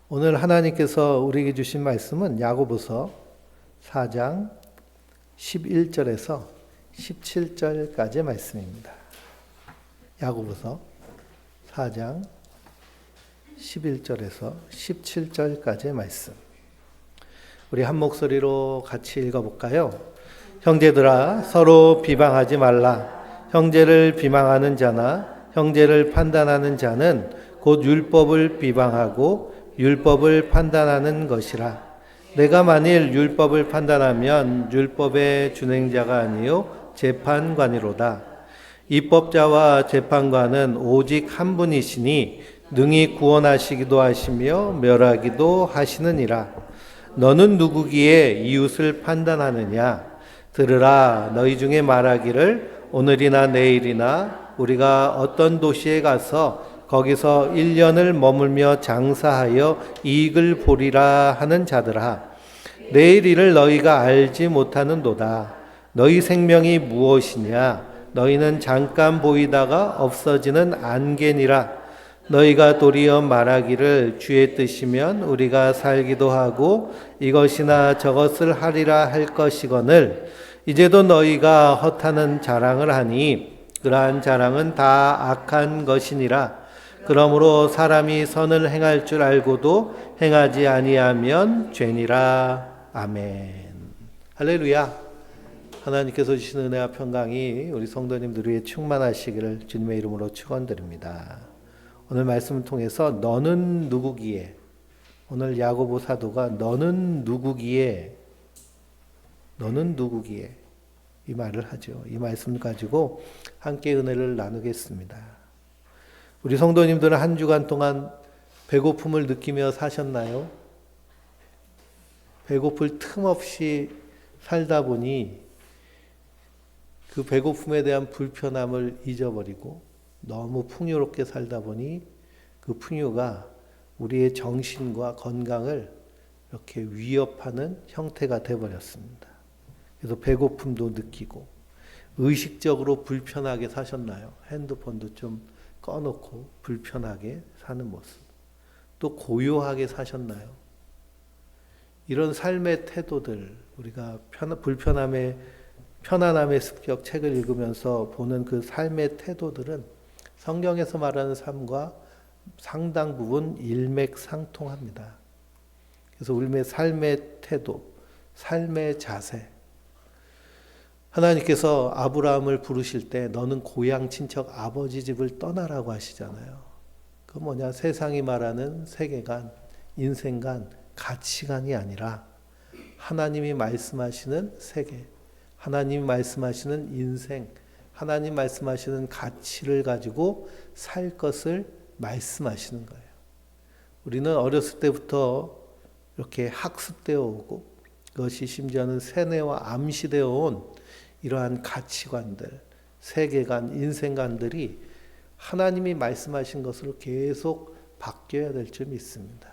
오늘 하나님께서 우리에게 주신 말씀은 야고보서 4장 11절에서 17절까지의 말씀입니다. 야고보서 4장 11절에서 17절까지의 말씀. 우리 한 목소리로 같이 읽어볼까요? 형제들아, 서로 비방하지 말라. 형제를 비방하는 자나 형제를 판단하는 자는 곧 율법을 비방하고 율법을 판단하는 것이라. 내가 만일 율법을 판단하면 율법의 준행자가 아니요 재판관이로다. 입법자와 재판관은 오직 한 분이시니 능히 구원하시기도 하시며 멸하기도 하시느니라. 너는 누구기에 이웃을 판단하느냐? 들으라. 너희 중에 말하기를 오늘이나 내일이나 우리가 어떤 도시에 가서 거기서 1년을 머물며 장사하여 이익을 보리라 하는 자들아, 내일 일을 너희가 알지 못하는도다. 너희 생명이 무엇이냐? 너희는 잠깐 보이다가 없어지는 안개니라. 너희가 도리어 말하기를 주의 뜻이면 우리가 살기도 하고 이것이나 저것을 하리라 할 것이거늘, 이제도 너희가 헛하는 자랑을 하니 그러한 자랑은 다 악한 것이니라. 그러므로 사람이 선을 행할 줄 알고도 행하지 아니하면 죄니라. 아멘. 할렐루야. 하나님께서 주시는 은혜와 평강이 우리 성도님들 위해 충만하시기를 주님의 이름으로 축원드립니다. 오늘 말씀을 통해서 너는 누구기에, 오늘 야고보 사도가 너는 누구기에 이 말을 하죠. 이 말씀을 가지고 함께 은혜를 나누겠습니다. 우리 성도님들은 한 주간 동안 배고픔을 느끼며 사셨나요? 배고플 틈 없이 살다 보니 그 배고픔에 대한 불편함을 잊어버리고 너무 풍요롭게 살다 보니 그 풍요가 우리의 정신과 건강을 이렇게 위협하는 형태가 되어버렸습니다. 그래서 배고픔도 느끼고 의식적으로 불편하게 사셨나요? 핸드폰도 좀 꺼놓고 불편하게 사는 모습. 또 고요하게 사셨나요? 이런 삶의 태도들, 우리가 편안함의 습격 책을 읽으면서 보는 그 삶의 태도들은 성경에서 말하는 삶과 상당 부분 일맥상통합니다. 그래서 우리의 삶의 태도, 삶의 자세, 하나님께서 아브라함을 부르실 때 너는 고향 친척 아버지 집을 떠나라고 하시잖아요. 그 뭐냐? 세상이 말하는 세계관, 인생관, 가치관이 아니라 하나님이 말씀하시는 세계, 하나님이 말씀하시는 인생, 하나님 말씀하시는 가치를 가지고 살 것을 말씀하시는 거예요. 우리는 어렸을 때부터 이렇게 학습되어 오고 그것이 심지어는 세뇌와 암시되어 온 이러한 가치관들, 세계관, 인생관들이 하나님이 말씀하신 것으로 계속 바뀌어야 될 줄 믿습니다.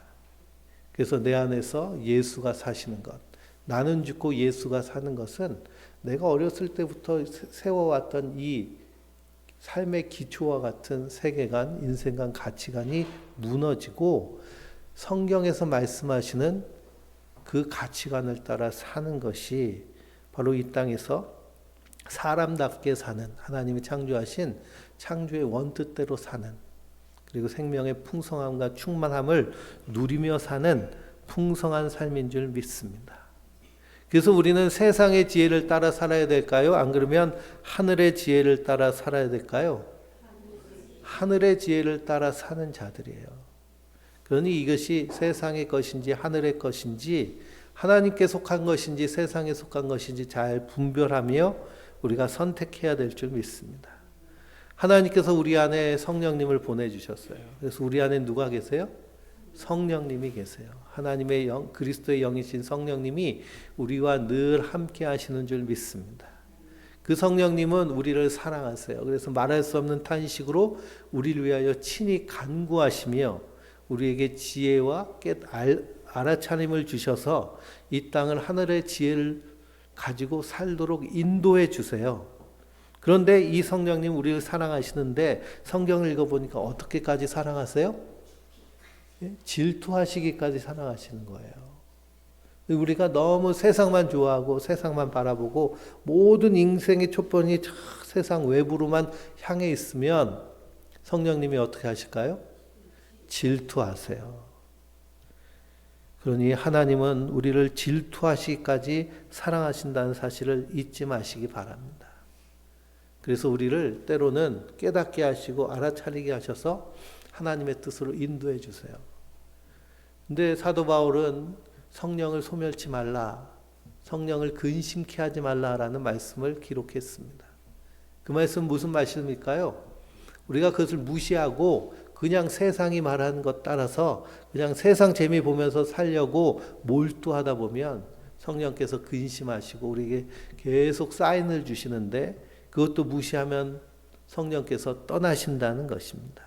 그래서 내 안에서 예수가 사시는 것, 나는 죽고 예수가 사는 것은 내가 어렸을 때부터 세워왔던 이 삶의 기초와 같은 세계관, 인생관, 가치관이 무너지고 성경에서 말씀하시는 그 가치관을 따라 사는 것이 바로 이 땅에서 사람답게 사는, 하나님이 창조하신 창조의 원뜻대로 사는, 그리고 생명의 풍성함과 충만함을 누리며 사는 풍성한 삶인 줄 믿습니다. 그래서 우리는 세상의 지혜를 따라 살아야 될까요? 안 그러면 하늘의 지혜를 따라 살아야 될까요? 하늘의 지혜를 따라 사는 자들이에요. 그러니 이것이 세상의 것인지 하늘의 것인지 하나님께 속한 것인지 세상에 속한 것인지 잘 분별하며 우리가 선택해야 될 줄 믿습니다. 하나님께서 우리 안에 성령님을 보내주셨어요. 그래서 우리 안에 누가 계세요? 성령님이 계세요. 하나님의 영, 그리스도의 영이신 성령님이 우리와 늘 함께 하시는 줄 믿습니다. 그 성령님은 우리를 사랑하세요. 그래서 말할 수 없는 탄식으로 우리를 위하여 친히 간구하시며 우리에게 지혜와 알아차림을 주셔서 이 땅을 하늘의 지혜를 가지고 살도록 인도해 주세요. 그런데 이 성령님 우리를 사랑하시는데 성경을 읽어보니까 어떻게까지 사랑하세요? 질투하시기까지 사랑하시는 거예요. 우리가 너무 세상만 좋아하고 세상만 바라보고 모든 인생의 촛불이 세상 외부로만 향해 있으면 성령님이 어떻게 하실까요? 질투하세요. 그러니 하나님은 우리를 질투하시기까지 사랑하신다는 사실을 잊지 마시기 바랍니다. 그래서 우리를 때로는 깨닫게 하시고 알아차리게 하셔서 하나님의 뜻으로 인도해 주세요. 근데 사도 바울은 성령을 소멸치 말라, 성령을 근심케 하지 말라라는 말씀을 기록했습니다. 그 말씀은 무슨 말씀일까요? 우리가 그것을 무시하고 그냥 세상이 말하는 것 따라서 그냥 세상 재미 보면서 살려고 몰두하다 보면 성령께서 근심하시고 우리에게 계속 사인을 주시는데 그것도 무시하면 성령께서 떠나신다는 것입니다.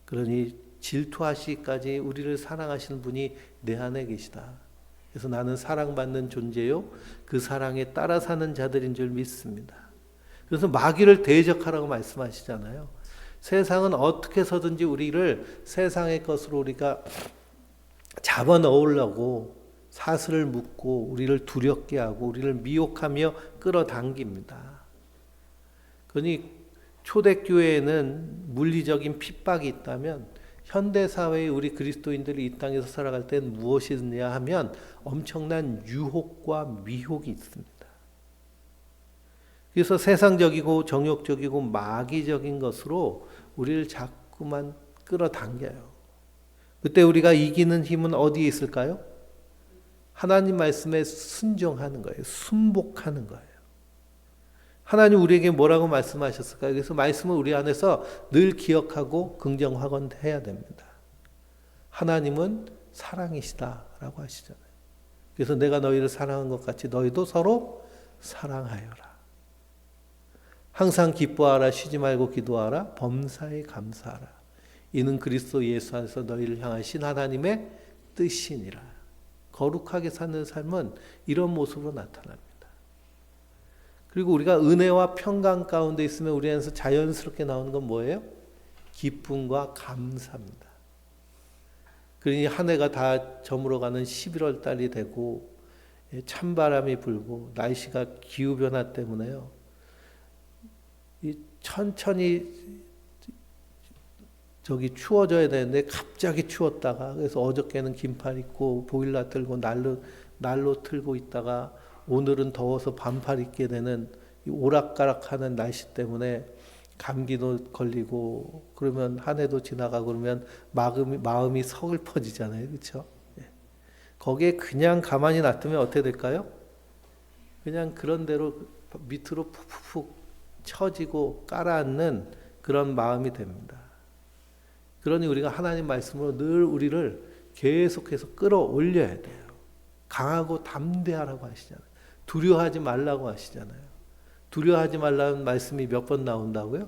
그러니 질투하시기까지 우리를 사랑하시는 분이 내 안에 계시다. 그래서 나는 사랑받는 존재요, 그 사랑에 따라 사는 자들인 줄 믿습니다. 그래서 마귀를 대적하라고 말씀하시잖아요. 세상은 어떻게 해서든지 우리를 세상의 것으로 우리가 잡아넣으려고 사슬을 묶고 우리를 두렵게 하고 우리를 미혹하며 끌어당깁니다. 그러니 초대교회에는 물리적인 핍박이 있다면 현대사회의 우리 그리스도인들이 이 땅에서 살아갈 때는 무엇이냐 하면 엄청난 유혹과 미혹이 있습니다. 그래서 세상적이고 정욕적이고 마귀적인 것으로 우리를 자꾸만 끌어당겨요. 그때 우리가 이기는 힘은 어디에 있을까요? 하나님 말씀에 순종하는 거예요. 순복하는 거예요. 하나님 우리에게 뭐라고 말씀하셨을까요? 그래서 말씀을 우리 안에서 늘 기억하고 긍정 확언해야 됩니다. 하나님은 사랑이시다라고 하시잖아요. 그래서 내가 너희를 사랑한 것 같이 너희도 서로 사랑하여라. 항상 기뻐하라, 쉬지 말고 기도하라, 범사에 감사하라. 이는 그리스도 예수 안에서 너희를 향하신 하나님의 뜻이니라. 거룩하게 사는 삶은 이런 모습으로 나타납니다. 그리고 우리가 은혜와 평강 가운데 있으면 우리 안에서 자연스럽게 나오는 건 뭐예요? 기쁨과 감사입니다. 그러니 한 해가 다 저물어가는 11월 달이 되고 찬바람이 불고 날씨가 기후변화 때문에요. 천천히 추워져야 되는데 갑자기 추웠다가 그래서 어저께는 긴팔 입고 보일러 틀고 난로 틀고 있다가 오늘은 더워서 반팔 입게 되는 오락가락하는 날씨 때문에 감기도 걸리고 그러면 한 해도 지나가고 그러면 마음이 서글퍼지잖아요. 그렇죠? 거기에 그냥 가만히 놔두면 어떻게 될까요? 그냥 그런 대로 밑으로 푹푹 처지고 깔아앉는 그런 마음이 됩니다. 그러니 우리가 하나님 말씀으로 늘 우리를 계속해서 끌어올려야 돼요. 강하고 담대하라고 하시잖아요. 두려워하지 말라고 하시잖아요. 두려워하지 말라는 말씀이 몇 번 나온다고요?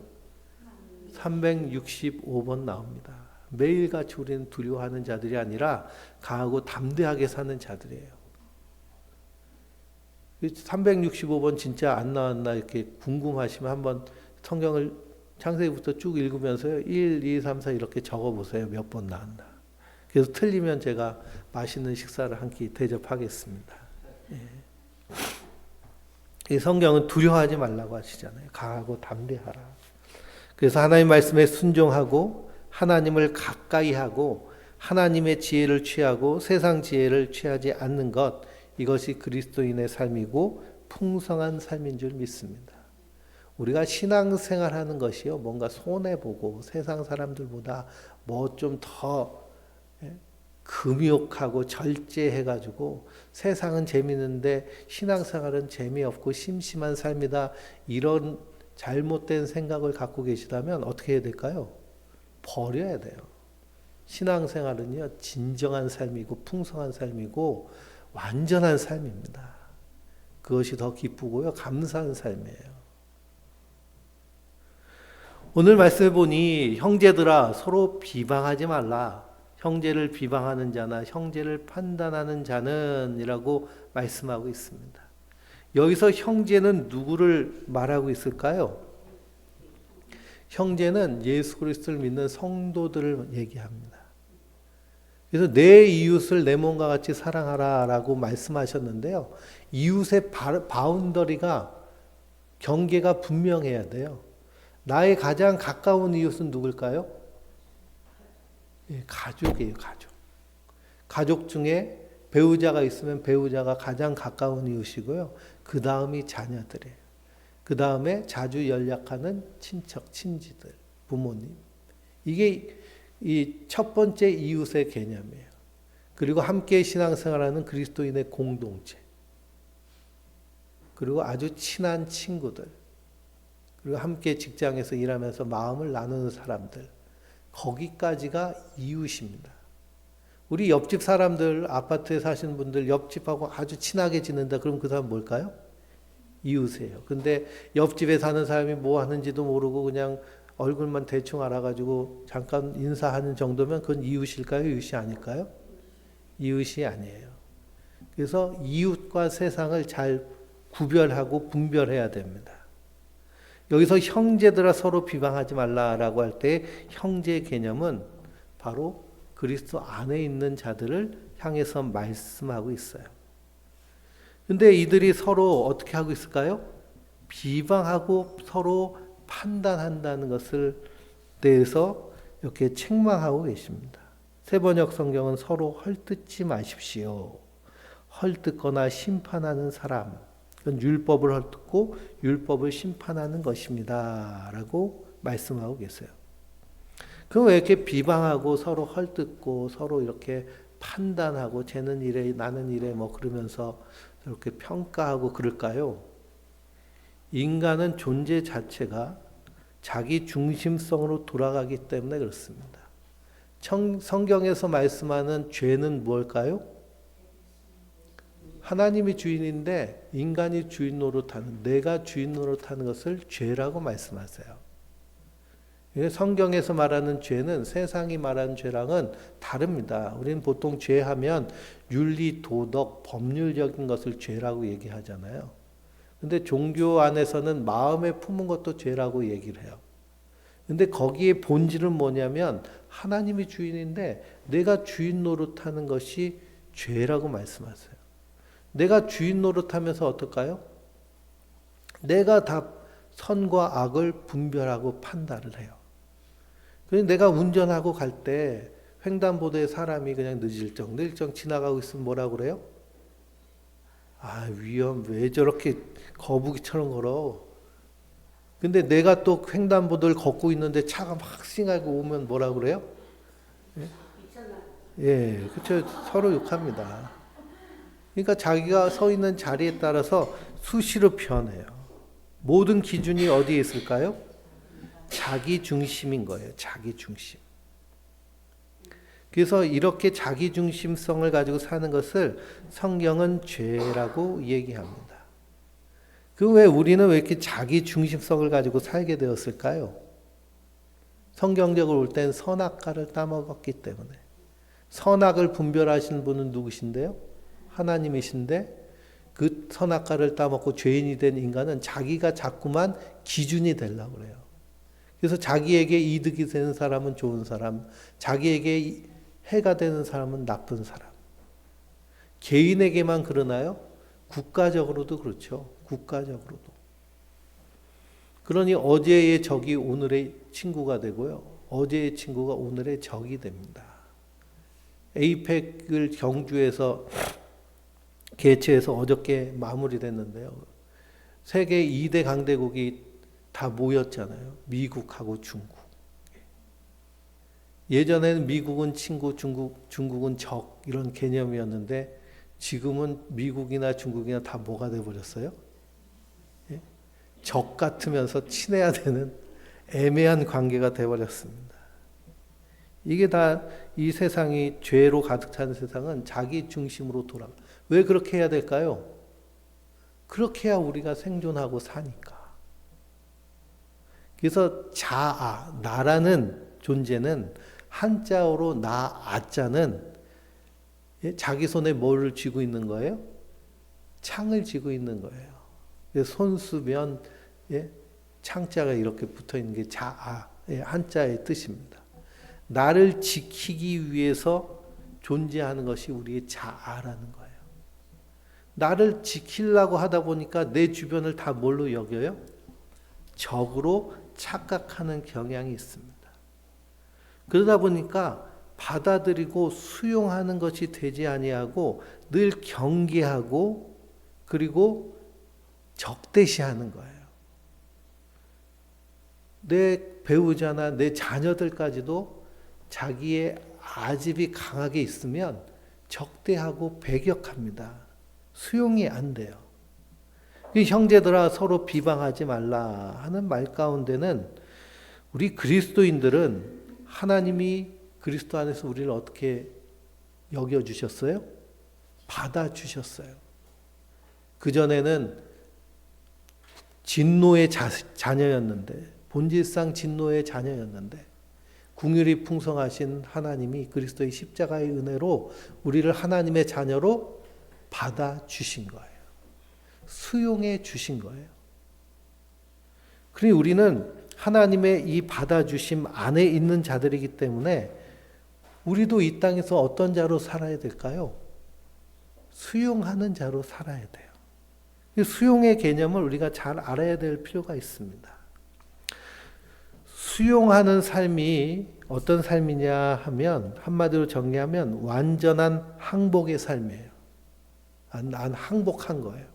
365번 나옵니다. 매일같이 우리는 두려워하는 자들이 아니라 강하고 담대하게 사는 자들이에요. 365번 진짜 안 나왔나 이렇게 궁금하시면 한번 성경을 창세기부터 쭉 읽으면서요. 1, 2, 3, 4 이렇게 적어보세요. 몇 번 나왔나. 그래서 틀리면 제가 맛있는 식사를 한 끼 대접하겠습니다. 이 성경은 두려워하지 말라고 하시잖아요. 강하고 담대하라. 그래서 하나님 말씀에 순종하고 하나님을 가까이 하고 하나님의 지혜를 취하고 세상 지혜를 취하지 않는 것, 이것이 그리스도인의 삶이고 풍성한 삶인 줄 믿습니다. 우리가 신앙생활하는 것이요, 뭔가 손해보고 세상 사람들보다 뭐 좀 더 금욕하고 절제해가지고 세상은 재미있는데 신앙생활은 재미없고 심심한 삶이다, 이런 잘못된 생각을 갖고 계시다면 어떻게 해야 될까요? 버려야 돼요. 신앙생활은요, 진정한 삶이고 풍성한 삶이고 완전한 삶입니다. 그것이 더 기쁘고요, 감사한 삶이에요. 오늘 말씀해 보니 형제들아 서로 비방하지 말라. 형제를 비방하는 자나 형제를 판단하는 자는 이라고 말씀하고 있습니다. 여기서 형제는 누구를 말하고 있을까요? 형제는 예수 그리스도를 믿는 성도들을 얘기합니다. 그래서 내 이웃을 내 몸과 같이 사랑하라라고 말씀하셨는데요. 이웃의 바운더리가 경계가 분명해야 돼요. 나의 가장 가까운 이웃은 누굴까요? 가족이에요, 가족. 가족 중에 배우자가 있으면 배우자가 가장 가까운 이웃이고요. 그 다음이 자녀들이에요. 그 다음에 자주 연락하는 친척, 친지들, 부모님. 이게 이 첫 번째 이웃의 개념이에요. 그리고 함께 신앙생활하는 그리스도인의 공동체. 그리고 아주 친한 친구들. 그리고 함께 직장에서 일하면서 마음을 나누는 사람들. 거기까지가 이웃입니다. 우리 옆집 사람들, 아파트에 사시는 분들 옆집하고 아주 친하게 지낸다. 그럼 그 사람 뭘까요? 이웃이에요. 근데 옆집에 사는 사람이 뭐 하는지도 모르고 그냥 얼굴만 대충 알아가지고 잠깐 인사하는 정도면 그건 이웃일까요? 이웃이 아닐까요? 이웃이 아니에요. 그래서 이웃과 세상을 잘 구별하고 분별해야 됩니다. 여기서 형제들아 서로 비방하지 말라라고 할 때 형제의 개념은 바로 그리스도 안에 있는 자들을 향해서 말씀하고 있어요. 근데 이들이 서로 어떻게 하고 있을까요? 비방하고 서로 판단한다는 것을 대해서 이렇게 책망하고 계십니다. 세번역 성경은 서로 헐뜯지 마십시오. 헐뜯거나 심판하는 사람, 그건 율법을 헐뜯고 율법을 심판하는 것입니다. 라고 말씀하고 계세요. 그럼 왜 이렇게 비방하고 서로 헐뜯고 서로 이렇게 판단하고 쟤는 이래 나는 이래 뭐 그러면서 이렇게 평가하고 그럴까요? 인간은 존재 자체가 자기 중심성으로 돌아가기 때문에 그렇습니다. 성경에서 말씀하는 죄는 무엇일까요? 하나님이 주인인데 인간이 주인 노릇하는, 내가 주인 노릇하는 것을 죄라고 말씀하세요. 성경에서 말하는 죄는 세상이 말하는 죄랑은 다릅니다. 우리는 보통 죄하면 윤리, 도덕, 법률적인 것을 죄라고 얘기하잖아요. 근데 종교 안에서는 마음에 품은 것도 죄라고 얘기를 해요. 근데 거기에 본질은 뭐냐면 하나님이 주인인데 내가 주인 노릇하는 것이 죄라고 말씀하세요. 내가 주인 노릇하면서 어떨까요? 내가 다 선과 악을 분별하고 판단을 해요. 그래서 내가 운전하고 갈 때 횡단보도에 사람이 그냥 느질정 지나가고 있으면 뭐라고 그래요? 아, 왜 저렇게 거북이처럼 걸어? 근데 내가 또 횡단보도를 걷고 있는데 차가 막 싱하게 오면 뭐라고 그래요? 예, 그렇죠. 서로 욕합니다. 그러니까 자기가 서 있는 자리에 따라서 수시로 변해요. 모든 기준이 어디에 있을까요? 자기 중심인 거예요. 자기 중심. 그래서 이렇게 자기 중심성을 가지고 사는 것을 성경은 죄라고 얘기합니다. 왜 우리는 왜 이렇게 자기 중심성을 가지고 살게 되었을까요? 성경적으로 볼 땐 선악과를 따먹었기 때문에. 선악을 분별하시는 분은 누구신데요? 하나님이신데 그 선악과를 따먹고 죄인이 된 인간은 자기가 자꾸만 기준이 되려고 그래요. 그래서 자기에게 이득이 되는 사람은 좋은 사람, 자기에게 해가 되는 사람은 나쁜 사람. 개인에게만 그러나요? 국가적으로도 그렇죠. 국가적으로도. 그러니 어제의 적이 오늘의 친구가 되고요. 어제의 친구가 오늘의 적이 됩니다. 에이펙을 경주에서 개최해서 어저께 마무리됐는데요. 세계 2대 강대국이 다 모였잖아요. 미국하고 중국. 예전에는 미국은 친구, 중국은 적 이런 개념이었는데 지금은 미국이나 중국이나 다 뭐가 돼버렸어요? 예? 적 같으면서 친해야 되는 애매한 관계가 돼버렸습니다. 이게 다 이 세상이 죄로 가득 찬 세상은 자기 중심으로 돌아가. 왜 그렇게 해야 될까요? 그렇게 해야 우리가 생존하고 사니까. 그래서 자아, 나라는 존재는 한자어로 나아자는 자기 손에 뭐를 쥐고 있는 거예요? 창을 쥐고 있는 거예요. 손수면 창자가 이렇게 붙어 있는 게 자아의 한자의 뜻입니다. 나를 지키기 위해서 존재하는 것이 우리의 자아라는 거예요. 나를 지키려고 하다 보니까 내 주변을 다 뭘로 여겨요? 적으로 착각하는 경향이 있습니다. 그러다 보니까 받아들이고 수용하는 것이 되지 아니하고 늘 경계하고 그리고 적대시하는 거예요. 내 배우자나 내 자녀들까지도 자기의 아집이 강하게 있으면 적대하고 배격합니다. 수용이 안 돼요. 형제들아 서로 비방하지 말라 하는 말 가운데는 우리 그리스도인들은 하나님이 그리스도 안에서 우리를 어떻게 여겨주셨어요? 받아주셨어요. 그전에는 진노의 자녀였는데, 본질상 진노의 자녀였는데, 긍휼이 풍성하신 하나님이 그리스도의 십자가의 은혜로 우리를 하나님의 자녀로 받아주신 거예요. 수용해 주신 거예요. 그러니 우리는 하나님의 이 받아주심 안에 있는 자들이기 때문에 우리도 이 땅에서 어떤 자로 살아야 될까요? 수용하는 자로 살아야 돼요. 이 수용의 개념을 우리가 잘 알아야 될 필요가 있습니다. 수용하는 삶이 어떤 삶이냐 하면 한마디로 정리하면 완전한 항복의 삶이에요. 난 항복한 거예요.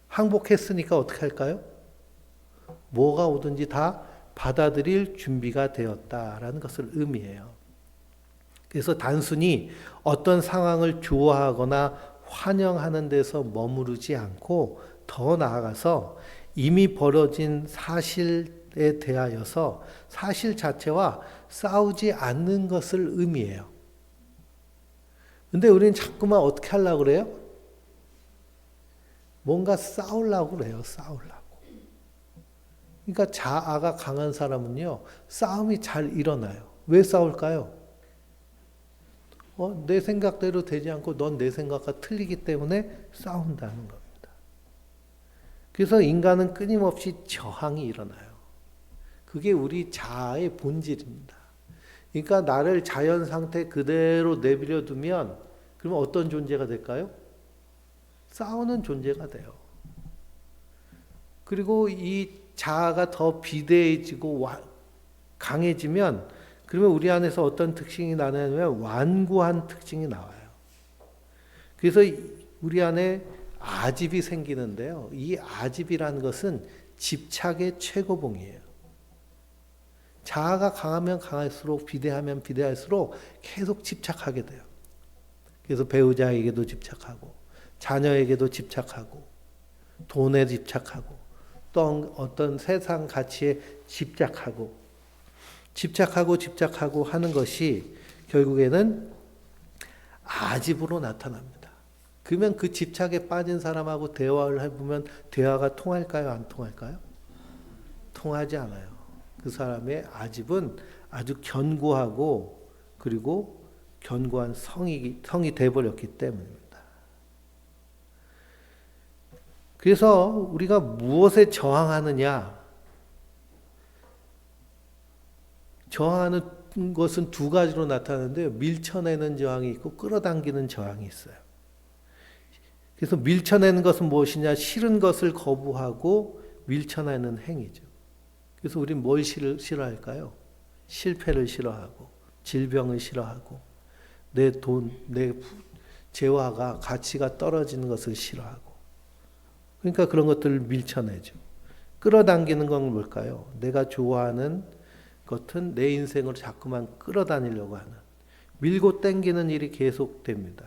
항복했으니까 어떻게 할까요? 뭐가 오든지 다 받아들일 준비가 되었다라는 것을 의미해요. 그래서 단순히 어떤 상황을 좋아하거나 환영하는 데서 머무르지 않고 더 나아가서 이미 벌어진 사실에 대하여서 사실 자체와 싸우지 않는 것을 의미해요. 근데 우리는 자꾸만 어떻게 하려고 그래요? 뭔가 싸우려고 그래요. 싸우려고. 그러니까 자아가 강한 사람은요, 싸움이 잘 일어나요. 왜 싸울까요? 내 생각대로 되지 않고 넌 내 생각과 틀리기 때문에 싸운다는 겁니다. 그래서 인간은 끊임없이 저항이 일어나요. 그게 우리 자아의 본질입니다. 그러니까 나를 자연 상태 그대로 내버려 두면 그러면 어떤 존재가 될까요? 싸우는 존재가 돼요. 그리고 이 자아가 더 비대해지고 강해지면 그러면 우리 안에서 어떤 특징이 나냐면 완고한 특징이 나와요. 그래서 우리 안에 아집이 생기는데요. 이 아집이라는 것은 집착의 최고봉이에요. 자아가 강하면 강할수록 비대하면 비대할수록 계속 집착하게 돼요. 그래서 배우자에게도 집착하고 자녀에게도 집착하고 돈에 집착하고 또 어떤 세상 가치에 집착하고 하는 것이 결국에는 아집으로 나타납니다. 그러면 그 집착에 빠진 사람하고 대화를 해보면 대화가 통할까요? 안 통할까요? 통하지 않아요. 그 사람의 아집은 아주 견고하고 그리고 견고한 성이 돼버렸기 때문입니다. 그래서 우리가 무엇에 저항하느냐? 저항하는 것은 두 가지로 나타나는데요. 밀쳐내는 저항이 있고 끌어당기는 저항이 있어요. 그래서 밀쳐내는 것은 무엇이냐? 싫은 것을 거부하고 밀쳐내는 행위죠. 그래서 우리는 뭘 싫어할까요? 실패를 싫어하고 질병을 싫어하고 내 돈, 내 재화가 가치가 떨어지는 것을 싫어하고 그러니까 그런 것들을 밀쳐내죠. 끌어당기는 건 뭘까요? 내가 좋아하는 것은 내 인생으로 자꾸만 끌어다니려고 하는 밀고 당기는 일이 계속됩니다.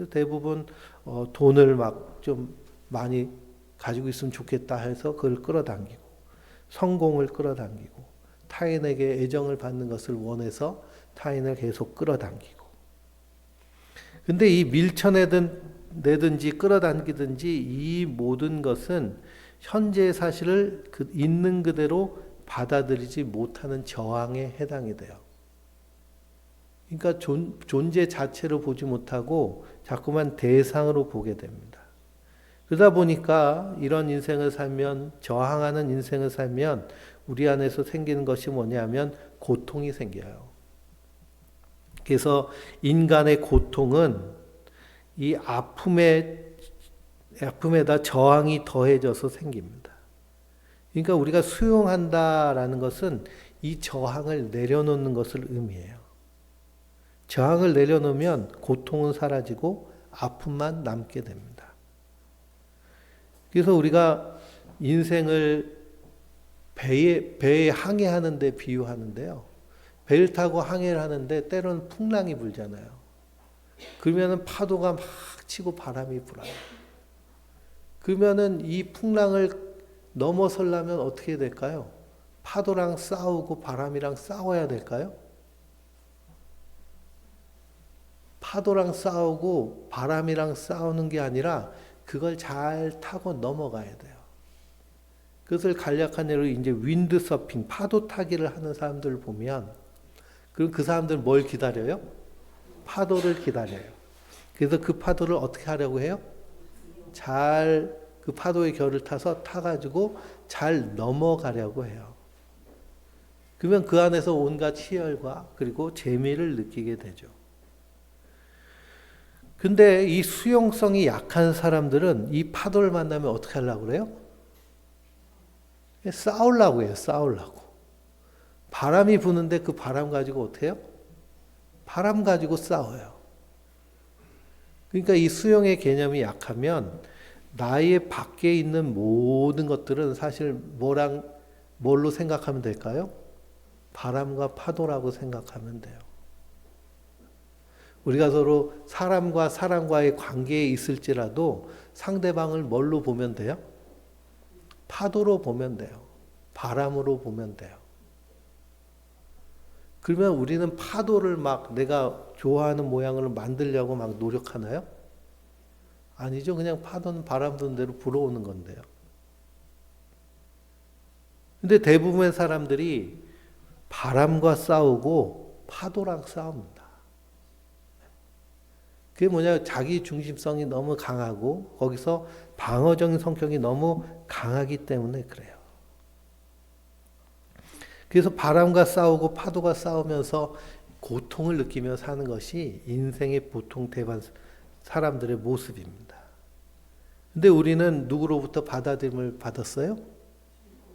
대부분 돈을 막 좀 많이 가지고 있으면 좋겠다 해서 그걸 끌어당기고 성공을 끌어당기고 타인에게 애정을 받는 것을 원해서 타인을 계속 끌어당기고 근데 이 밀쳐내든지 끌어당기든지 이 모든 것은 현재의 사실을 있는 그대로 받아들이지 못하는 저항에 해당이 돼요. 그러니까 존재 자체로 보지 못하고 자꾸만 대상으로 보게 됩니다. 그러다 보니까 이런 인생을 살면, 저항하는 인생을 살면 우리 안에서 생기는 것이 뭐냐면 고통이 생겨요. 그래서 인간의 고통은 이 아픔에다 저항이 더해져서 생깁니다. 그러니까 우리가 수용한다라는 것은 이 저항을 내려놓는 것을 의미해요. 저항을 내려놓으면 고통은 사라지고 아픔만 남게 됩니다. 그래서 우리가 인생을 배에 항해하는 데 비유하는데요. 배를 타고 항해를 하는데 때로는 풍랑이 불잖아요. 그러면은 파도가 막 치고 바람이 불어요. 그러면은 이 풍랑을 넘어서려면 어떻게 될까요? 파도랑 싸우고 바람이랑 싸워야 될까요? 파도랑 싸우고 바람이랑 싸우는 게 아니라 그걸 잘 타고 넘어가야 돼요. 그것을 간략한 예로 이제 윈드서핑, 파도 타기를 하는 사람들을 보면, 그럼 그 사람들은 뭘 기다려요? 파도를 기다려요. 그래서 그 파도를 어떻게 하려고 해요? 잘 그 파도의 결을 타서 타가지고 잘 넘어가려고 해요. 그러면 그 안에서 온갖 희열과 그리고 재미를 느끼게 되죠. 근데 이 수용성이 약한 사람들은 이 파도를 만나면 어떻게 하려고 그래요? 싸우려고 해요. 싸우려고. 바람이 부는데 그 바람 가지고 어떻게 해요? 바람 가지고 싸워요. 그러니까 이 수용의 개념이 약하면 나의 밖에 있는 모든 것들은 사실 뭘로 생각하면 될까요? 바람과 파도라고 생각하면 돼요. 우리가 서로 사람과 사람과의 관계에 있을지라도 상대방을 뭘로 보면 돼요? 파도로 보면 돼요. 바람으로 보면 돼요. 그러면 우리는 파도를 막 내가 좋아하는 모양으로 만들려고 막 노력하나요? 아니죠. 그냥 파도는 바람 부는 대로 불어오는 건데요. 근데 대부분의 사람들이 바람과 싸우고 파도랑 싸웁니다. 그게 뭐냐, 자기 중심성이 너무 강하고 거기서 방어적인 성격이 너무 강하기 때문에 그래요. 그래서 바람과 싸우고 파도가 싸우면서 고통을 느끼며 사는 것이 인생의 보통 대부분 사람들의 모습입니다. 근데 우리는 누구로부터 받아들임을 받았어요?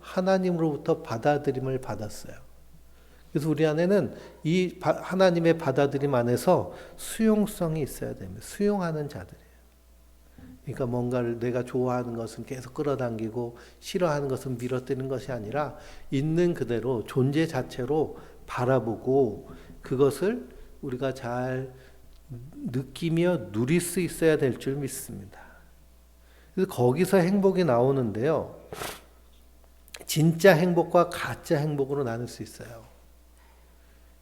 하나님으로부터 받아들임을 받았어요. 그래서 우리 안에는 이 하나님의 받아들임 안에서 수용성이 있어야 됩니다. 수용하는 자들이에요. 그러니까 뭔가를 내가 좋아하는 것은 계속 끌어당기고 싫어하는 것은 밀어뜨리는 것이 아니라 있는 그대로 존재 자체로 바라보고 그것을 우리가 잘 느끼며 누릴 수 있어야 될 줄 믿습니다. 그래서 거기서 행복이 나오는데요. 진짜 행복과 가짜 행복으로 나눌 수 있어요.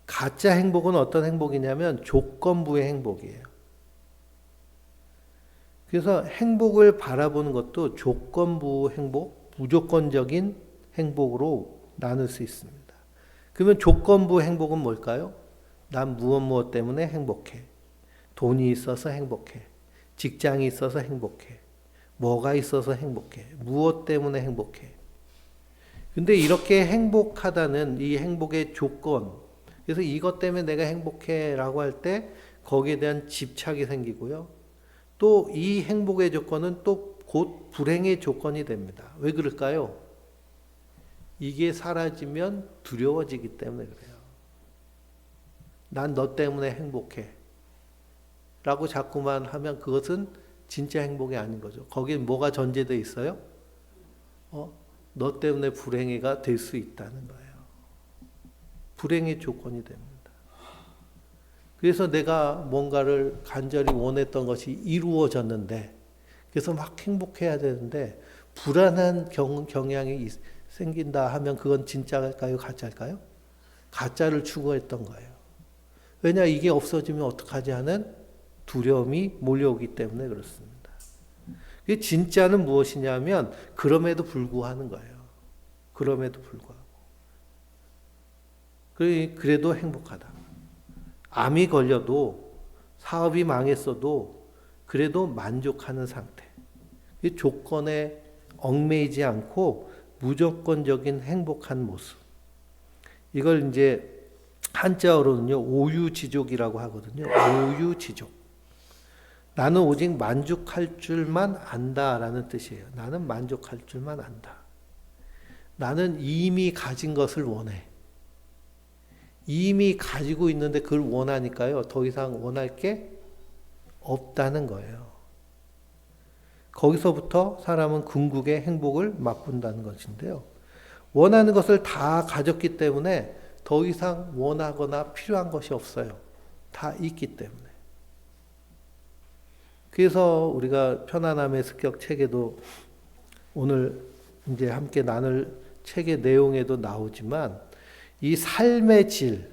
가짜 행복은 어떤 행복이냐면 조건부의 행복이에요. 그래서 행복을 바라보는 것도 조건부 행복, 무조건적인 행복으로 나눌 수 있습니다. 그러면 조건부 행복은 뭘까요? 난 무엇 때문에 행복해. 돈이 있어서 행복해. 직장이 있어서 행복해. 뭐가 있어서 행복해. 무엇 때문에 행복해. 근데 이렇게 행복하다는 이 행복의 조건, 그래서 이것 때문에 내가 행복해 라고 할 때 거기에 대한 집착이 생기고요. 또 이 행복의 조건은 또 곧 불행의 조건이 됩니다. 왜 그럴까요? 이게 사라지면 두려워지기 때문에 그래요. 난 너 때문에 행복해 라고 자꾸만 하면 그것은 진짜 행복이 아닌 거죠. 거기에 뭐가 전제되어 있어요? 너 때문에 불행해가 될 수 있다는 거예요. 불행의 조건이 됩니다. 그래서 내가 뭔가를 간절히 원했던 것이 이루어졌는데, 그래서 막 행복해야 되는데 불안한 경향이 생긴다 하면 그건 진짜일까요? 가짜일까요? 가짜를 추구했던 거예요. 왜냐, 이게 없어지면 어떡하지 하는 두려움이 몰려오기 때문에 그렇습니다. 진짜는 무엇이냐면 그럼에도 불구하는 거예요. 그럼에도 불구하고. 그래도 행복하다. 암이 걸려도 사업이 망했어도 그래도 만족하는 상태. 이 조건에 얽매이지 않고 무조건적인 행복한 모습. 이걸 이제 한자어로는요, 오유지족이라고 하거든요. 오유지족. 나는 오직 만족할 줄만 안다라는 뜻이에요. 나는 만족할 줄만 안다. 나는 이미 가진 것을 원해. 이미 가지고 있는데 그걸 원하니까요. 더 이상 원할 게 없다는 거예요. 거기서부터 사람은 궁극의 행복을 맛본다는 것인데요. 원하는 것을 다 가졌기 때문에 더 이상 원하거나 필요한 것이 없어요. 다 있기 때문에. 그래서 우리가 편안함의 습격 책에도 오늘 이제 함께 나눌 책의 내용에도 나오지만 이 삶의 질,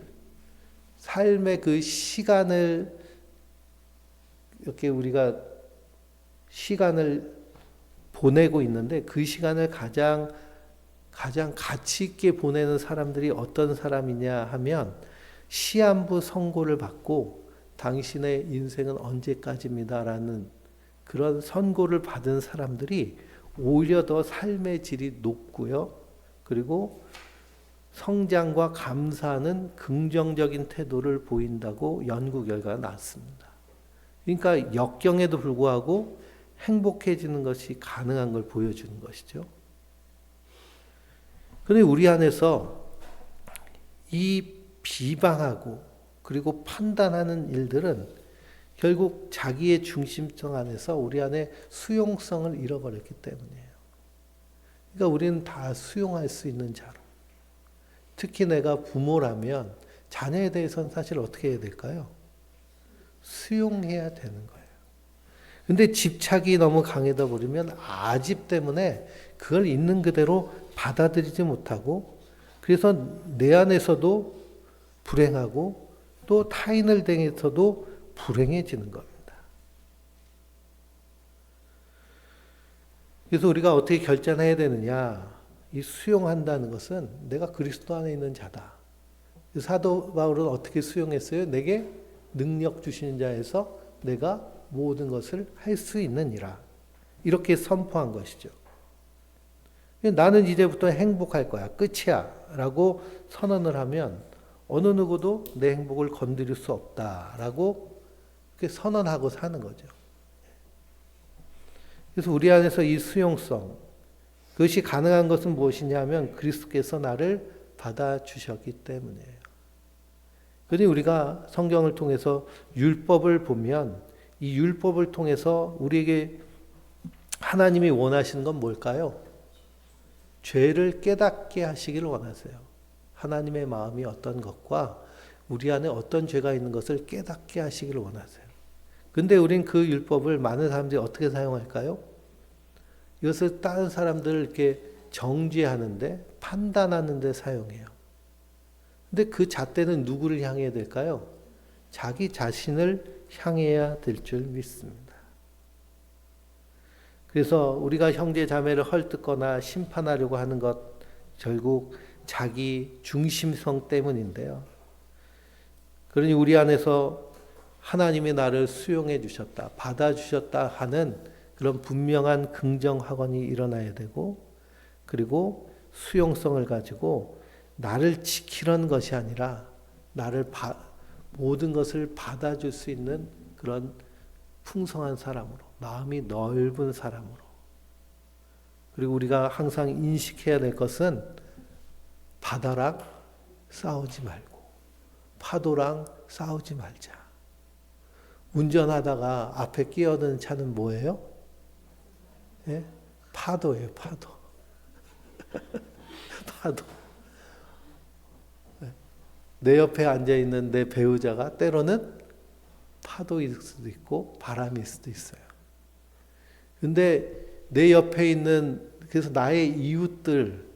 삶의 그 시간을 이렇게 우리가 시간을 보내고 있는데 그 시간을 가장 가치 있게 보내는 사람들이 어떤 사람이냐 하면 시한부 선고를 받고 당신의 인생은 언제까지입니다라는 그런 선고를 받은 사람들이 오히려 더 삶의 질이 높고요. 그리고 성장과 감사하는 긍정적인 태도를 보인다고 연구 결과가 나왔습니다. 그러니까 역경에도 불구하고 행복해지는 것이 가능한 걸 보여주는 것이죠. 그런데 우리 안에서 이 비방하고 그리고 판단하는 일들은 결국 자기의 중심성 안에서 우리 안에 수용성을 잃어버렸기 때문이에요. 그러니까 우리는 다 수용할 수 있는 자로. 특히 내가 부모라면 자녀에 대해서는 사실 어떻게 해야 될까요? 수용해야 되는 거예요. 근데 집착이 너무 강해다 버리면 아집 때문에 그걸 있는 그대로 받아들이지 못하고 그래서 내 안에서도 불행하고 또 타인을 대해서도 불행해지는 겁니다. 그래서 우리가 어떻게 결단해야 되느냐? 이 수용한다는 것은 내가 그리스도 안에 있는 자다. 사도 바울은 어떻게 수용했어요? 내게 능력 주시는 자에서 내가 모든 것을 할 수 있느니라. 이렇게 선포한 것이죠. 나는 이제부터 행복할 거야. 끝이야. 라고 선언을 하면 어느 누구도 내 행복을 건드릴 수 없다라고 선언하고 사는 거죠. 그래서 우리 안에서 이 수용성, 그것이 가능한 것은 무엇이냐면 그리스도께서 나를 받아주셨기 때문이에요. 그런데 우리가 성경을 통해서 율법을 보면 이 율법을 통해서 우리에게 하나님이 원하시는 건 뭘까요? 죄를 깨닫게 하시기를 원하세요. 하나님의 마음이 어떤 것과 우리 안에 어떤 죄가 있는 것을 깨닫게 하시기를 원하세요. 근데 우린 그 율법을 많은 사람들이 어떻게 사용할까요? 이것을 다른 사람들을 이렇게 정죄하는데, 판단하는데 사용해요. 근데 그 잣대는 누구를 향해야 될까요? 자기 자신을 향해야 될 줄 믿습니다. 그래서 우리가 형제 자매를 헐뜯거나 심판하려고 하는 것 결국 자기 중심성 때문인데요. 그러니 우리 안에서 하나님이 나를 수용해 주셨다, 받아주셨다 하는 그런 분명한 긍정 확언이 일어나야 되고, 그리고 수용성을 가지고 나를 지키려는 것이 아니라 나를 모든 것을 받아줄 수 있는 그런 풍성한 사람으로, 마음이 넓은 사람으로. 그리고 우리가 항상 인식해야 될 것은 바다랑 싸우지 말고 파도랑 싸우지 말자. 운전하다가 앞에 끼어드는 차는 뭐예요? 예? 파도예요, 파도. 파도. 내 옆에 앉아있는 내 배우자가 때로는 파도일 수도 있고 바람일 수도 있어요. 근데 내 옆에 있는, 그래서 나의 이웃들,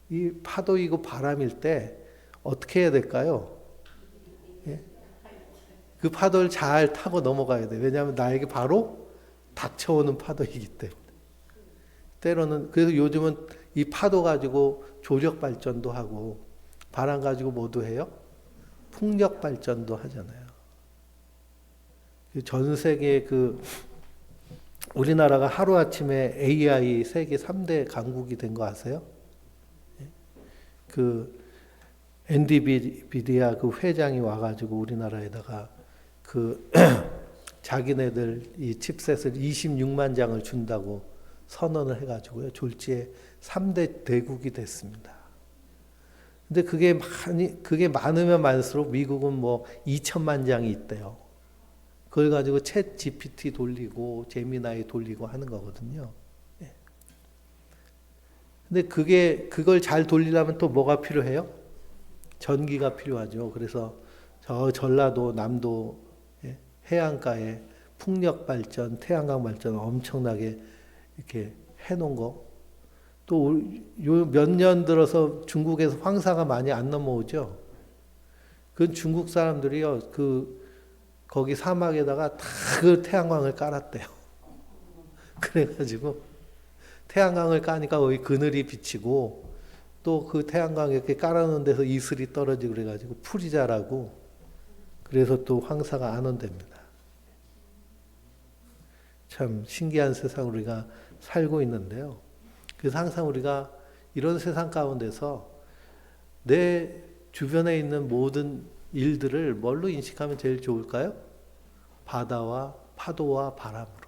이 파도이고 바람일 때 어떻게 해야 될까요? 예? 그 파도를 잘 타고 넘어가야 돼. 왜냐하면 나에게 바로 닥쳐오는 파도이기 때문에. 때로는, 그래서 요즘은 이 파도 가지고 조력 발전도 하고 바람 가지고 뭐도 해요? 풍력 발전도 하잖아요. 전 세계 그 우리나라가 하루아침에 AI 세계 3대 강국이 된 거 아세요? 그 엔비디아 그 회장이 와가지고 우리나라에다가 그 자기네들 이 칩셋을 26만 장을 준다고 선언을 해가지고요. 졸지에 3대 대국이 됐습니다. 근데 그게 많으면 많을수록 미국은 뭐 2천만 장이 있대요. 그걸 가지고 챗 GPT 돌리고 제미나이 돌리고 하는 거거든요. 근데 그걸 잘 돌리려면 또 뭐가 필요해요? 전기가 필요하죠. 그래서 저 전라도 남도 해안가에 풍력 발전, 태양광 발전 엄청나게 이렇게 해놓은 거. 또 요 몇 년 들어서 중국에서 황사가 많이 안 넘어오죠. 그 중국 사람들이요, 거기 사막에다가 다 그 태양광을 깔았대요. 그래가지고 태양광을 까니까 거기 그늘이 비치고 또 그 태양광 이렇게 깔아놓은 데서 이슬이 떨어지고 그래가지고 풀이 자라고 그래서 또 황사가 안 온답니다. 참 신기한 세상 우리가 살고 있는데요. 그래서 항상 우리가 이런 세상 가운데서 내 주변에 있는 모든 일들을 뭘로 인식하면 제일 좋을까요? 바다와 파도와 바람으로.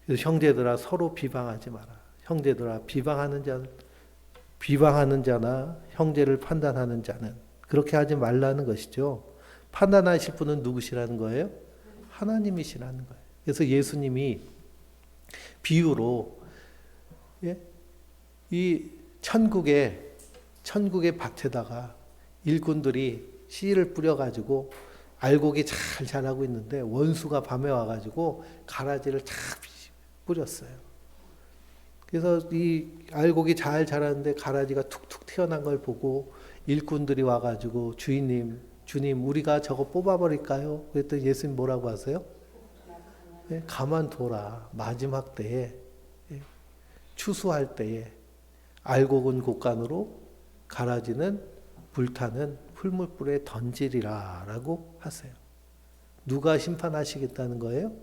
그래서 형제들아 서로 비방하지 마라. 형제들아 비방하는 자나 형제를 판단하는 자는 그렇게 하지 말라는 것이죠. 판단하실 분은 누구시라는 거예요? 하나님이시라는 거예요. 그래서 예수님이 비유로 이 천국의 밭에다가 일꾼들이 씨를 뿌려가지고 알곡이 잘 자라고 있는데 원수가 밤에 와가지고 가라지를 쫙 뿌렸어요. 그래서 이 알곡이 잘 자랐는데 가라지가 툭툭 튀어나온 걸 보고 일꾼들이 와가지고 주님 우리가 저거 뽑아버릴까요? 그랬더니 예수님 뭐라고 하세요? 가만둬라. 마지막 때에 추수할 때에 알곡은 곡간으로 가라지는 불타는 풀물불에 던지리라 라고 하세요. 누가 심판하시겠다는 거예요?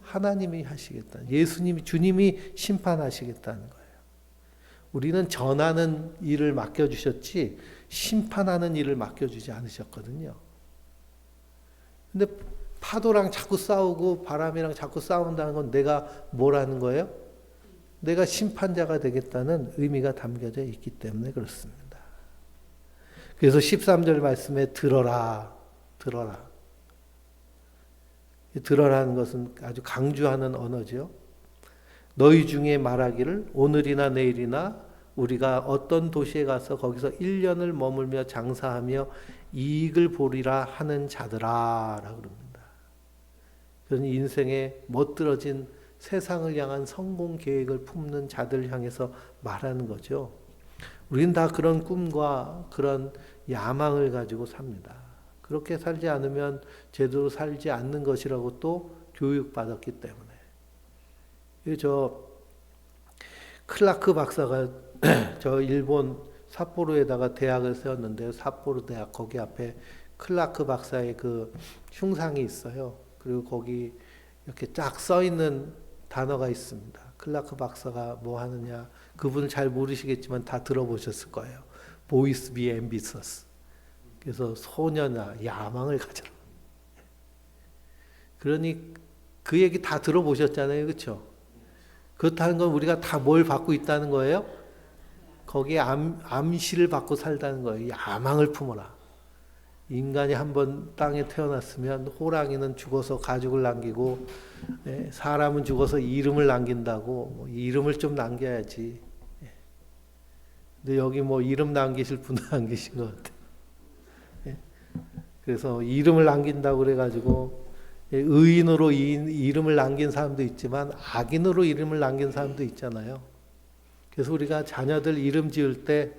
하나님이 하시겠다. 주님이 심판하시겠다는 거예요. 우리는 전하는 일을 맡겨주셨지 심판하는 일을 맡겨주지 않으셨거든요. 근데 파도랑 자꾸 싸우고 바람이랑 자꾸 싸운다는 건 내가 뭐라는 거예요? 내가 심판자가 되겠다는 의미가 담겨져 있기 때문에 그렇습니다. 그래서 13절 말씀에 들어라. 들어라는 것은 아주 강조하는 언어죠. 너희 중에 말하기를 오늘이나 내일이나 우리가 어떤 도시에 가서 거기서 1년을 머물며 장사하며 이익을 보리라 하는 자들아 라고 그럽니다. 그런 인생에 멋들어진 세상을 향한 성공 계획을 품는 자들 향해서 말하는 거죠. 우리는 다 그런 꿈과 그런 야망을 가지고 삽니다. 그렇게 살지 않으면 제대로 살지 않는 것이라고 또 교육받았기 때문에. 저 클라크 박사가 저 일본 삿포로에다가 대학을 세웠는데요. 삿포로 대학 거기 앞에 클라크 박사의 그 흉상이 있어요. 그리고 거기 이렇게 쫙 써 있는 단어가 있습니다. 클라크 박사가 뭐 하느냐. 그분은 잘 모르시겠지만 다 들어보셨을 거예요. Boys be ambitious. 그래서 소년아 야망을 가져라. 그러니 그 얘기 다 들어보셨잖아요. 그렇죠? 그렇다는 건 우리가 다 뭘 받고 있다는 거예요? 거기에 암시를 받고 살다는 거예요. 야망을 품어라. 인간이 한번 땅에 태어났으면 호랑이는 죽어서 가죽을 남기고 사람은 죽어서 이름을 남긴다고 이름을 좀 남겨야지. 근데 여기 뭐 이름 남기실 분은 안 계신 것 같아요. 그래서 이름을 남긴다고 그래가지고 의인으로 이름을 남긴 사람도 있지만 악인으로 이름을 남긴 사람도 있잖아요. 그래서 우리가 자녀들 이름 지을 때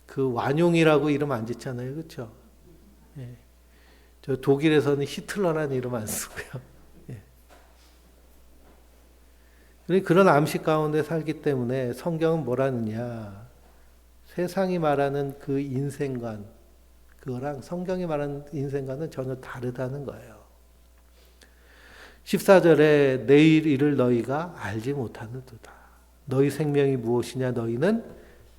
그 완용이라고 이름 안 짓잖아요. 그렇죠? 저 독일에서는 히틀러라는 이름 안 쓰고요. 그런 암시 가운데 살기 때문에 성경은 뭐라느냐. 세상이 말하는 그 인생관, 그거랑 성경이 말하는 인생관은 전혀 다르다는 거예요. 14절에 내일 일을 너희가 알지 못하는도다. 너희 생명이 무엇이냐? 너희는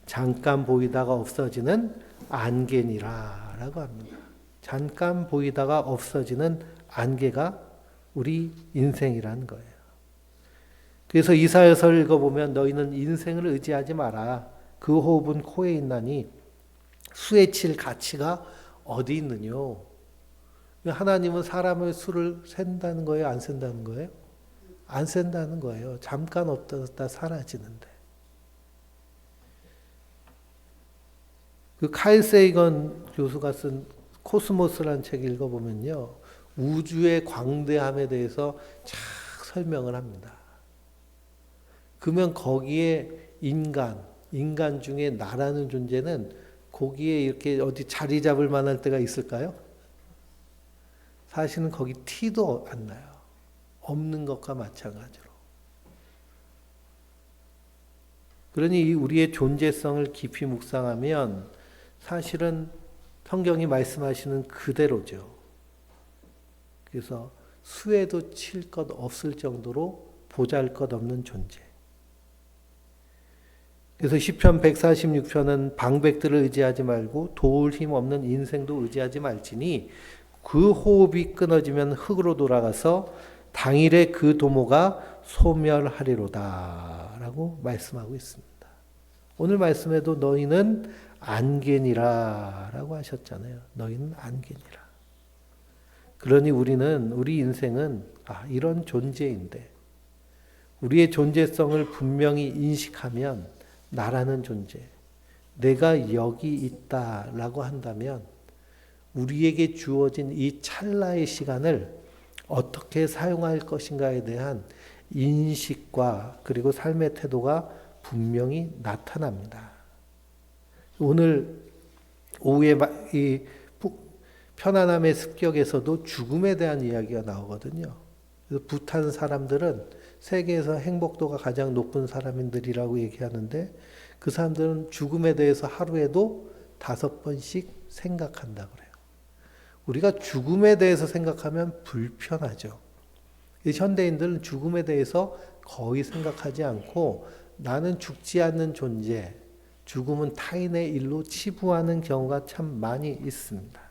잠깐 보이다가 없어지는 안개니라 라고 합니다. 잠깐 보이다가 없어지는 안개가 우리 인생이라는 거예요. 그래서 이사야서를 읽어보면 너희는 인생을 의지하지 마라. 그 호흡은 코에 있나니 수에 칠 가치가 어디 있느뇨? 하나님은 사람의 수를 센다는 거예요? 안 센다는 거예요? 안 센다는 거예요. 잠깐 없다 사라지는데. 그 카일 세이건 교수가 쓴 코스모스라는 책 읽어보면요. 우주의 광대함에 대해서 쫙 설명을 합니다. 그러면 거기에 인간 중에 나라는 존재는 거기에 이렇게 어디 자리 잡을 만할 때가 있을까요? 사실은 거기 티도 안 나요. 없는 것과 마찬가지로. 그러니 우리의 존재성을 깊이 묵상하면 사실은 성경이 말씀하시는 그대로죠. 그래서 수에도 칠 것 없을 정도로 보잘것없는 존재. 그래서 시편 146편은 방백들을 의지하지 말고 도울 힘 없는 인생도 의지하지 말지니 그 호흡이 끊어지면 흙으로 돌아가서 당일에 그 도모가 소멸하리로다 라고 말씀하고 있습니다. 오늘 말씀에도 너희는 안개니라 라고 하셨잖아요. 너희는 안개니라. 그러니 우리 인생은 이런 존재인데 우리의 존재성을 분명히 인식하면 나라는 존재, 내가 여기 있다라고 한다면 우리에게 주어진 이 찰나의 시간을 어떻게 사용할 것인가에 대한 인식과 그리고 삶의 태도가 분명히 나타납니다. 오늘 오후에 이 편안함의 습격에서도 죽음에 대한 이야기가 나오거든요. 그래서 부탄 사람들은 세계에서 행복도가 가장 높은 사람들이라고 얘기하는데 그 사람들은 죽음에 대해서 하루에도 5번씩 생각한다 그래요. 우리가 죽음에 대해서 생각하면 불편하죠. 현대인들은 죽음에 대해서 거의 생각하지 않고 나는 죽지 않는 존재, 죽음은 타인의 일로 치부하는 경우가 참 많이 있습니다.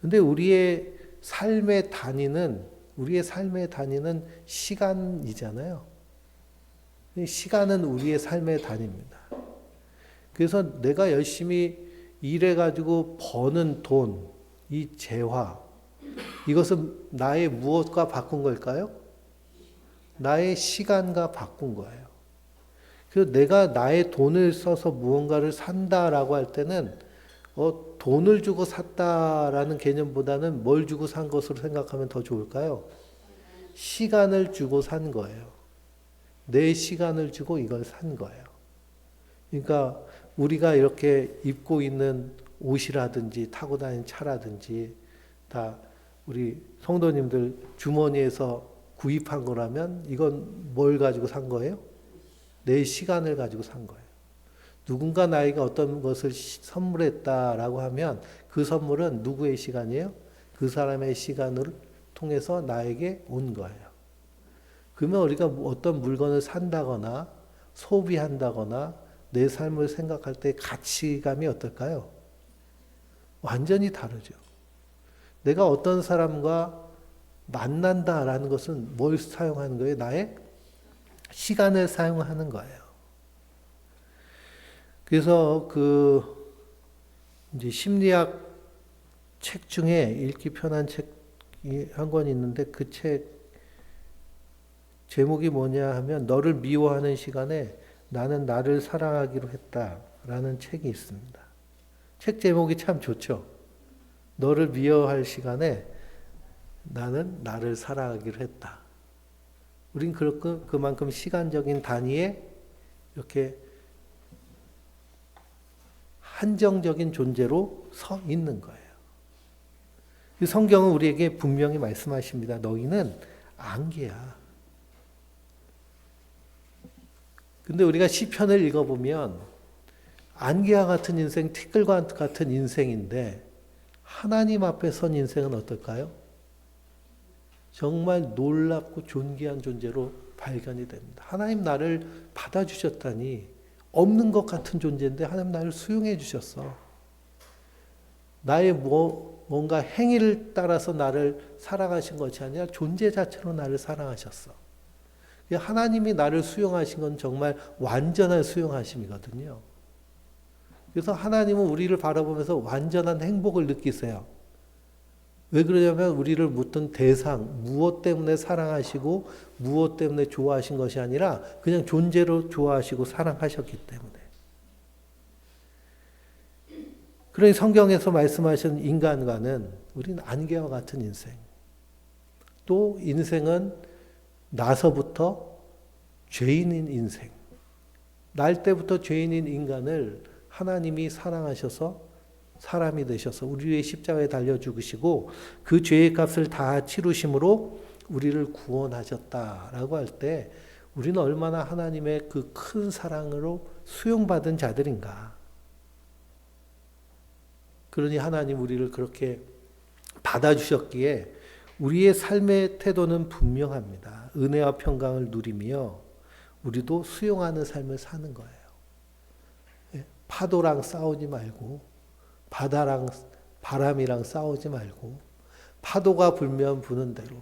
근데 우리의 삶의 단위는 시간이잖아요. 시간은 우리의 삶의 단위입니다. 그래서 내가 열심히 일해가지고 버는 돈, 이 재화, 이것은 나의 무엇과 바꾼 걸까요? 나의 시간과 바꾼 거예요. 그래서 내가 나의 돈을 써서 무언가를 산다라고 할 때는 돈을 주고 샀다라는 개념보다는 뭘 주고 산 것으로 생각하면 더 좋을까요? 시간을 주고 산 거예요. 내 시간을 주고 이걸 산 거예요. 그러니까 우리가 이렇게 입고 있는 옷이라든지 타고 다니는 차라든지 다 우리 성도님들 주머니에서 구입한 거라면 이건 뭘 가지고 산 거예요? 내 시간을 가지고 산 거예요. 누군가 나에게 어떤 것을 선물했다라고 하면 그 선물은 누구의 시간이에요? 그 사람의 시간을 통해서 나에게 온 거예요. 그러면 우리가 어떤 물건을 산다거나 소비한다거나 내 삶을 생각할 때 가치감이 어떨까요? 완전히 다르죠. 내가 어떤 사람과 만난다라는 것은 뭘 사용하는 거예요? 나의 시간을 사용하는 거예요. 그래서 이제 심리학 책 중에 읽기 편한 책이 한 권 있는데 그 책 제목이 뭐냐 하면 너를 미워하는 시간에 나는 나를 사랑하기로 했다라는 책이 있습니다. 책 제목이 참 좋죠. 너를 미워할 시간에 나는 나를 사랑하기로 했다. 우린 그만큼 시간적인 단위에 이렇게 한정적인 존재로 서 있는 거예요. 성경은 우리에게 분명히 말씀하십니다. 너희는 안개야. 근데 우리가 시편을 읽어보면 안개와 같은 인생, 티끌과 같은 인생인데 하나님 앞에 선 인생은 어떨까요? 정말 놀랍고 존귀한 존재로 발견이 됩니다. 하나님 나를 받아주셨다니, 없는 것 같은 존재인데 하나님 나를 수용해 주셨어. 나의 뭔가 행위를 따라서 나를 사랑하신 것이 아니라 존재 자체로 나를 사랑하셨어. 하나님이 나를 수용하신 건 정말 완전한 수용하심이거든요. 그래서 하나님은 우리를 바라보면서 완전한 행복을 느끼세요. 왜 그러냐면 우리를 묻던 대상, 무엇 때문에 사랑하시고 무엇 때문에 좋아하신 것이 아니라 그냥 존재로 좋아하시고 사랑하셨기 때문에. 그러니 성경에서 말씀하신 인간과는 우리는 안개와 같은 인생. 또 인생은 나서부터 죄인인 인생. 날 때부터 죄인인 인간을 하나님이 사랑하셔서 사람이 되셔서 우리 위해 십자가에 달려 죽으시고 그 죄의 값을 다 치루심으로 우리를 구원하셨다라고 할 때 우리는 얼마나 하나님의 그 큰 사랑으로 수용받은 자들인가. 그러니 하나님 우리를 그렇게 받아주셨기에 우리의 삶의 태도는 분명합니다. 은혜와 평강을 누리며 우리도 수용하는 삶을 사는 거예요. 파도랑 싸우지 말고 바다랑 바람이랑 싸우지 말고 파도가 불면 부는 대로.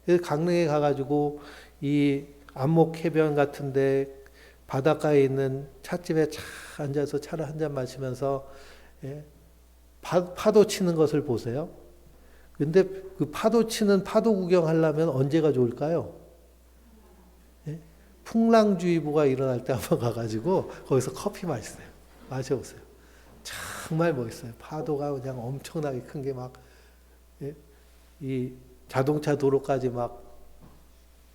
그래서 강릉에 가가지고 이 안목 해변 같은데 바닷가에 있는 찻집에 앉아서 차를 한 잔 마시면서 파도 치는 것을 보세요. 근데 그 파도 치는 파도 구경하려면 언제가 좋을까요? 풍랑주의보가 일어날 때 한번 가가지고 거기서 커피 마셔보세요. 정말 멋있어요. 파도가 그냥 엄청나게 큰 게 막 이 자동차 도로까지 막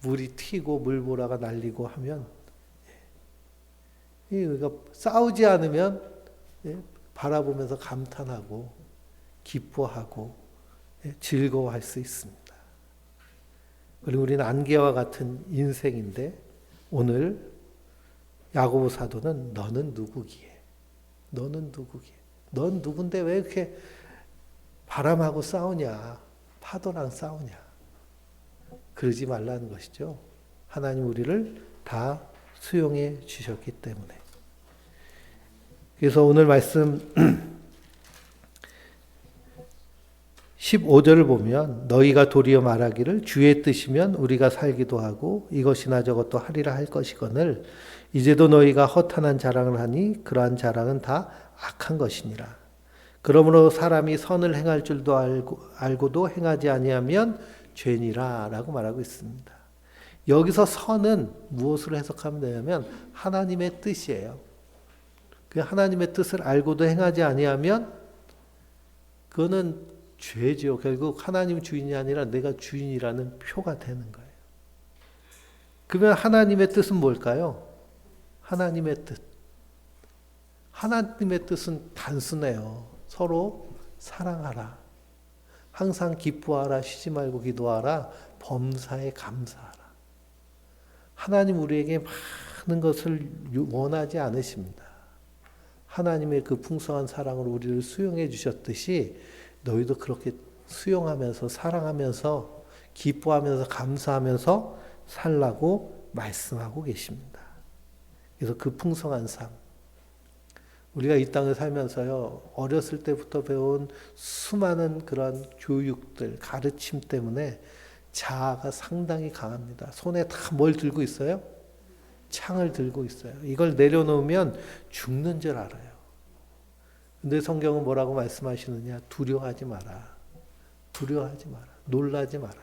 물이 튀고 물보라가 날리고 하면 그러니까 싸우지 않으면 바라보면서 감탄하고 기뻐하고 즐거워할 수 있습니다. 그리고 우리는 안개와 같은 인생인데 오늘 야고보 사도는 너는 누구기에? 너는 누구기에? 넌 누군데 왜 이렇게 바람하고 싸우냐? 파도랑 싸우냐? 그러지 말라는 것이죠. 하나님 우리를 다 수용해 주셨기 때문에. 그래서 오늘 말씀 15절을 보면 너희가 도리어 말하기를 주의 뜻이면 우리가 살기도 하고 이것이나 저것도 하리라 할 것이거늘 이제도 너희가 허탄한 자랑을 하니 그러한 자랑은 다 악한 것이니라. 그러므로 사람이 선을 행할 줄도 알고도 행하지 아니하면 죄니라 라고 말하고 있습니다. 여기서 선은 무엇으로 해석하면 되냐면 하나님의 뜻이에요. 그 하나님의 뜻을 알고도 행하지 아니하면 그거는 죄죠. 결국 하나님 주인이 아니라 내가 주인이라는 표가 되는 거예요. 그러면 하나님의 뜻은 뭘까요? 하나님의 뜻. 하나님의 뜻은 단순해요. 서로 사랑하라. 항상 기뻐하라. 쉬지 말고 기도하라. 범사에 감사하라. 하나님 우리에게 많은 것을 원하지 않으십니다. 하나님의 그 풍성한 사랑으로 우리를 수용해 주셨듯이 너희도 그렇게 수용하면서 사랑하면서 기뻐하면서 감사하면서 살라고 말씀하고 계십니다. 그래서 그 풍성한 삶, 우리가 이 땅을 살면서요 어렸을 때부터 배운 수많은 그런 교육들, 가르침 때문에 자아가 상당히 강합니다. 손에 다 뭘 들고 있어요? 창을 들고 있어요. 이걸 내려놓으면 죽는 줄 알아요. 근데 성경은 뭐라고 말씀하시느냐? 두려워하지 마라. 두려워하지 마라. 놀라지 마라.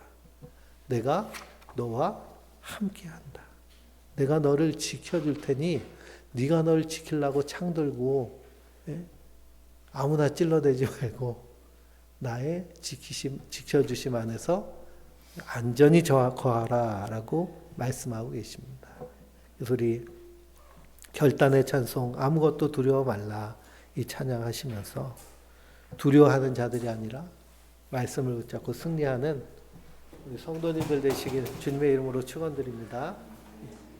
내가 너와 함께한다. 내가 너를 지켜줄 테니 네가 널 지키려고 창 들고 아무나 찔러대지 말고 나의 지켜주심 안에서 안전히 거하라 라고 말씀하고 계십니다. 그래서 우리 결단의 찬송 아무것도 두려워 말라 이 찬양하시면서 두려워하는 자들이 아니라 말씀을 붙잡고 승리하는 우리 성도님들 되시길 주님의 이름으로 축원드립니다.